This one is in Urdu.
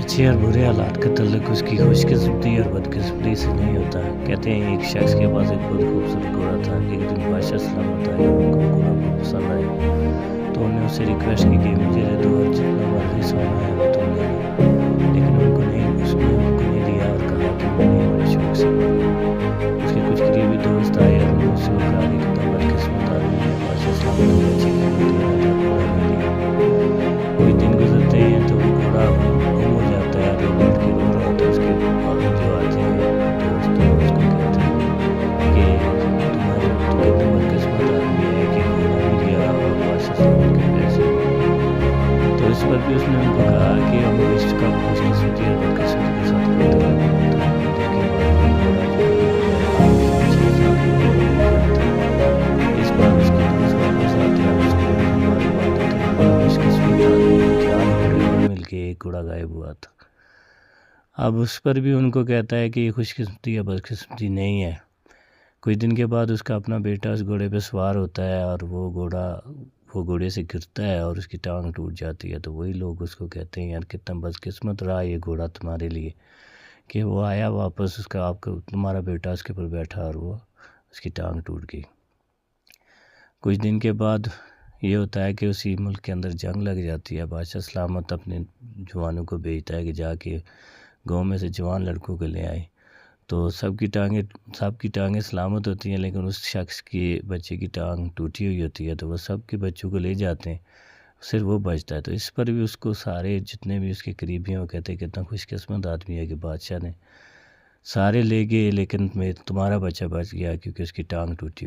اچھے اور برے حالات کا تعلق اس کی خوش قسمتی اور بدقسمتی سے نہیں ہوتا۔ کہتے ہیں ایک شخص کے پاس ایک بہت خوبصورت گھوڑا تھا۔ ایک دن بادشاہ سلامت آئے اور ان کو گھوڑا بہت پسند آیا، تو انہوں نے اس سے ریکویسٹ کی کہ مجھے دے دو اور جتنا مرضی سونا ہے وہ تم لے لو، لیکن اس نے ان کو نہیں دیا اور کہا کہ میں نے بڑے شوق سے پالا ہے۔ اس کے کچھ قریبی دوست آئے اور انہوں نے اس سے کہا کہ کتنا بدقسمت آدمی ہے، بادشاہ سلامت کو اچھی قیمت دے رہا تھا، گھوڑا نہیں دیا۔ کچھ دن گزرتے ہیں تو وہ گھوڑا گم ہو جاتا ہے، لوگ اٹھ کے رو رہا ہوتا ہے۔ اس کے جو آتے ہیں دوست وہ اس کو کہتے ہیں کہ تو کتنا بدقسمت آدمی ہے کہ گھوڑا بھی لیا اور بادشاہ سلامت کے پیسے بھی لیے۔ تو اس پر بھی اس نے ان کو کہا کہ ہم اس کا خوش قسمتی اور بدقسمتی کے ساتھ کوئی تعلق نہیں ہوتا۔ کچھ دن کے بعد وہی گھوڑا جو ہے وہ 5-6 سال پہلے گم ہو جاتا ہے۔ اس بار اس کے دوست واپس آتے ہیں اور اس کو بڑی بات ہوتی ہے، بڑا خوش قسمت آدمی ہے، 4 گھوڑے اور مل کے ایک گھوڑا غائب ہوا تھا۔ اب اس پر بھی ان کو کہتا ہے کہ یہ خوش قسمتی یا بدقسمتی نہیں ہے۔ کچھ دن کے بعد اس کا اپنا بیٹا اس گھوڑے پہ سوار ہوتا ہے اور وہ گھوڑے سے گرتا ہے اور اس کی ٹانگ ٹوٹ جاتی ہے۔ تو وہی لوگ اس کو کہتے ہیں یار کتنا بدقسمت رہا یہ گھوڑا تمہارے لیے کہ وہ آیا واپس، تمہارا بیٹا اس کے پر بیٹھا اور وہ اس کی ٹانگ ٹوٹ گئی۔ کچھ دن کے بعد یہ ہوتا ہے کہ اسی ملک کے اندر جنگ لگ جاتی ہے۔ بادشاہ سلامت اپنے جوانوں کو بھیجتا ہے کہ جا کے گاؤں میں سے جوان لڑکوں کو لے آئے۔ تو سب کی ٹانگیں سلامت ہوتی ہیں، لیکن اس شخص کے بچے کی ٹانگ ٹوٹی ہوئی ہوتی ہے۔ تو وہ سب کے بچوں کو لے جاتے ہیں، صرف وہ بچتا ہے۔ تو اس پر بھی اس کو سارے جتنے بھی اس کے قریبی ہیں وہ کہتے ہیں کتنا خوش قسمت آدمی ہے کہ بادشاہ نے سارے لے گئے لیکن تمہارا بچہ بچ گیا کیونکہ اس کی ٹانگ ٹوٹی ہوئی۔